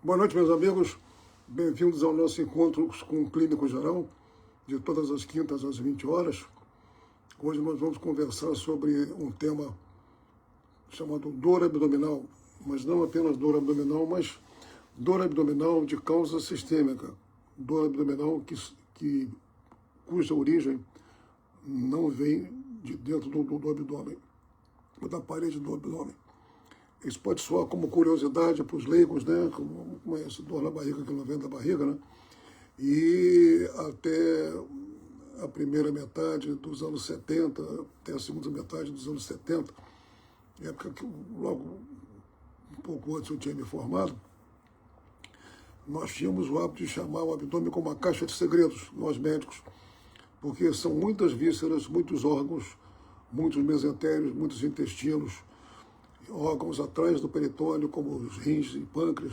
Boa noite, meus amigos. Bem-vindos ao nosso encontro com o Clínico Geral, de todas as quintas às 20 horas. Hoje nós vamos conversar sobre um tema chamado dor abdominal, mas não apenas dor abdominal, mas dor abdominal de causa sistêmica, dor abdominal cuja origem não vem de dentro do abdômen, ou da parede do abdômen. Isso pode soar como curiosidade para os leigos, né? Como é esse dor na barriga que não vem da barriga, né? E até a primeira metade dos anos 70, até a segunda metade dos anos 70, época que logo um pouco antes eu tinha me formado, nós tínhamos o hábito de chamar o abdômen como uma caixa de segredos, nós médicos, porque são muitas vísceras, muitos órgãos, muitos mesentérios, muitos intestinos, órgãos atrás do peritônio, como os rins e pâncreas,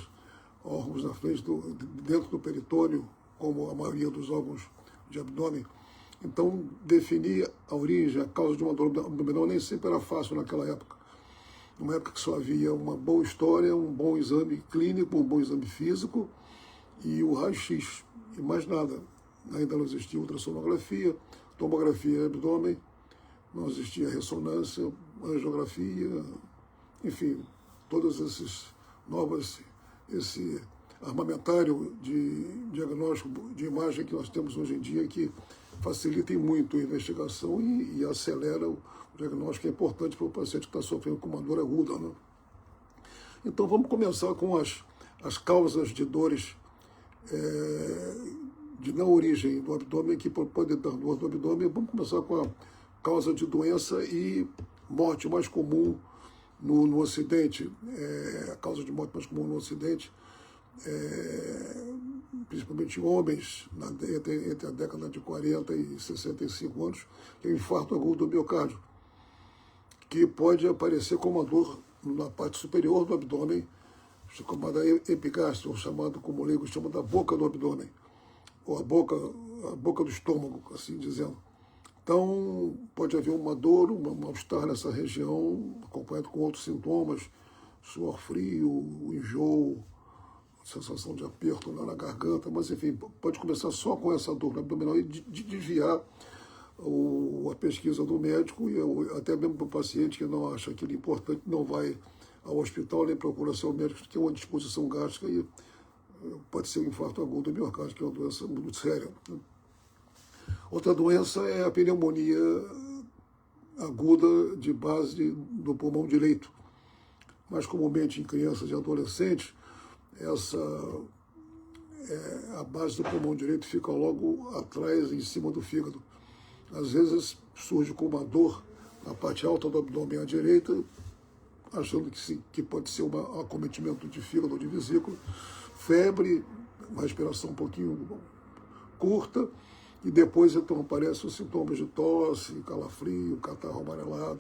órgãos na frente, dentro do peritônio, como a maioria dos órgãos de abdômen. Então, definir a origem, a causa de uma dor abdominal nem sempre era fácil naquela época. Numa época que só havia uma boa história, um bom exame clínico, um bom exame físico e o raio-x, e mais nada. Ainda não existia ultrassonografia, tomografia de abdômen, não existia ressonância, angiografia, enfim, todos esse armamentário de diagnóstico de imagem que nós temos hoje em dia que facilitem muito a investigação e acelera o diagnóstico, que é importante para o paciente que está sofrendo com uma dor aguda, né? Então vamos começar com as causas de dores de não origem do abdômen, que podem dar dor do abdômen. Vamos começar com a causa de doença e morte mais comum no Ocidente, a causa de morte mais comum no Ocidente, principalmente em homens, entre a década de 40 e 65 anos, que é o infarto agudo do miocárdio, que pode aparecer como uma dor na parte superior do abdômen, chamada epigastria, ou chamado, como o leigo chama, da boca do abdômen, ou a boca do estômago, assim dizendo. Então, pode haver uma dor, um mal-estar nessa região, acompanhado com outros sintomas, suor frio, enjoo, sensação de aperto na garganta, mas enfim, pode começar só com essa dor abdominal e desviar a pesquisa do médico e até mesmo para o paciente que não acha aquilo importante, não vai ao hospital nem procura seu médico, que é uma disposição gástrica e pode ser um infarto agudo do miocárdio, que é uma doença muito séria. Outra doença é a pneumonia aguda de base do pulmão direito. Mais comumente em crianças e adolescentes, a base do pulmão direito fica logo atrás, em cima do fígado. Às vezes surge com uma dor na parte alta do abdômen à direita, achando que pode ser um acometimento de fígado ou de vesícula, febre, uma respiração um pouquinho curta, e depois então aparecem os sintomas de tosse, calafrio, catarro amarelado,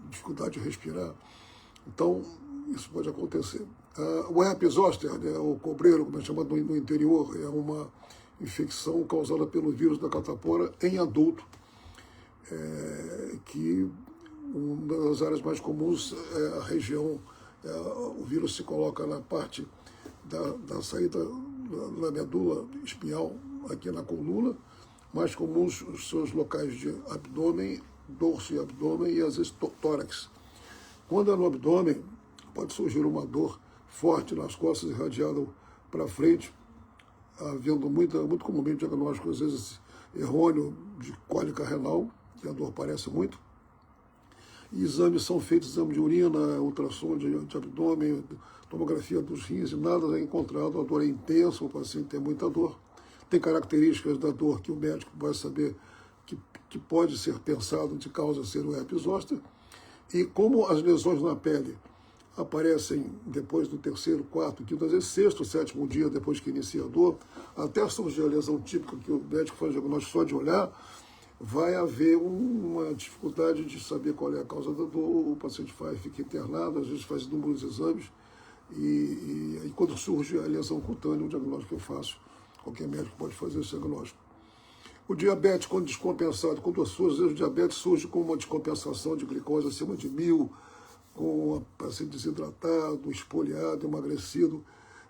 dificuldade de respirar. Então, isso pode acontecer. O herpes zoster, né, o cobreiro, como é chamado no interior, é uma infecção causada pelo vírus da catapora em adulto, que uma das áreas mais comuns é a região, o vírus se coloca na parte da saída da medula espinhal, aqui na coluna, mais comuns os seus locais de abdômen, dorso e abdômen e às vezes tórax. Quando é no abdômen, pode surgir uma dor forte nas costas irradiada para frente, havendo muito comumente diagnóstico, às vezes errôneo, de cólica renal, que a dor aparece muito. E exames são feitos, exame de urina, ultrassom de abdômen, tomografia dos rins, e nada é encontrado. A dor é intensa, o paciente tem muita dor. Tem características da dor que o médico vai saber que pode ser pensado de causa ser o herpes zoster. E como as lesões na pele aparecem depois do terceiro, quarto, quinto, às vezes sexto, sétimo dia depois que inicia a dor, até surgir a lesão típica que o médico faz diagnóstico só de olhar, vai haver uma dificuldade de saber qual é a causa da dor, o paciente fica internado, às vezes faz inúmeros exames, e quando surge a lesão cutânea, o diagnóstico que eu faço, qualquer médico pode fazer esse diagnóstico. O diabetes, quando descompensado, quando às vezes o diabetes surge com uma descompensação de glicose acima de 1000, com o paciente desidratado, espoliado, emagrecido,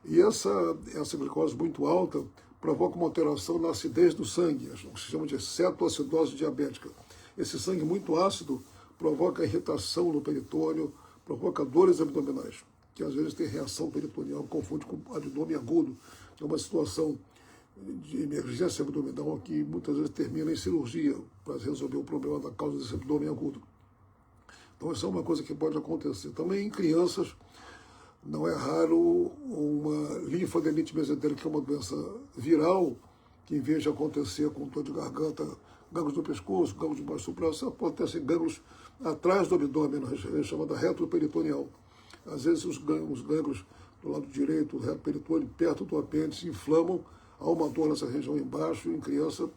E essa glicose muito alta provoca uma alteração na acidez do sangue, o que se chama de cetoacidose diabética. Esse sangue muito ácido provoca irritação no peritônio, provoca dores abdominais, que às vezes tem reação peritoneal, confunde com abdômen agudo, que é uma situação de emergência abdominal que muitas vezes termina em cirurgia para resolver o problema da causa desse abdômen agudo. Então, isso é uma coisa que pode acontecer. Também em crianças, não é raro uma linfadenite mesentérica, que é uma doença viral, que em vez de acontecer com dor de garganta, gânglios do pescoço, gânglios de baixo braço, acontecem gânglios atrás do abdômen, chamada retroperitoneal. Às vezes os gânglios do lado direito, do reto peritônio, perto do apêndice, inflamam, há uma dor nessa região embaixo, e em criança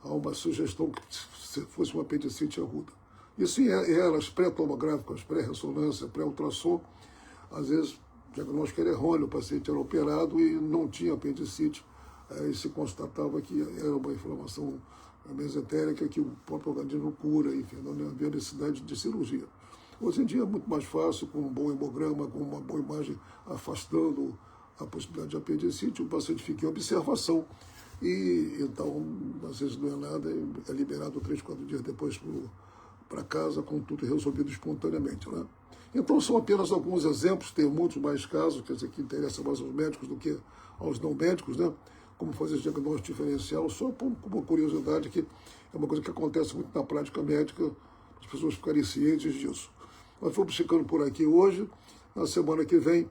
há uma sugestão que se fosse uma apendicite aguda. Isso em eras pré-tomográficas, pré-ressonância, pré-ultrassom, às vezes o diagnóstico era errôneo, o paciente era operado e não tinha apendicite, aí se constatava que era uma inflamação mesentérica que o próprio organismo cura, enfim, não havia necessidade de cirurgia. Hoje em dia é muito mais fácil, com um bom hemograma, com uma boa imagem afastando a possibilidade de apendicite, o paciente fica em observação e então, às vezes não é nada, é liberado 3, 4 dias depois para casa, com tudo resolvido espontaneamente, né? Então, são apenas alguns exemplos, tem muitos mais casos, quer dizer, que interessam mais aos médicos do que aos não médicos, né? Como fazer esse diagnóstico diferencial, só por uma curiosidade, que é uma coisa que acontece muito na prática médica, as pessoas ficarem cientes disso. Nós vamos ficando por aqui hoje. Na semana que vem,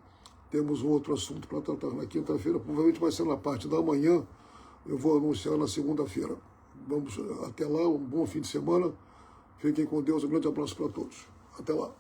temos um outro assunto para tratar na quinta-feira, provavelmente vai ser na parte da manhã, eu vou anunciar na segunda-feira. Vamos até lá, um bom fim de semana, fiquem com Deus, um grande abraço para todos. Até lá.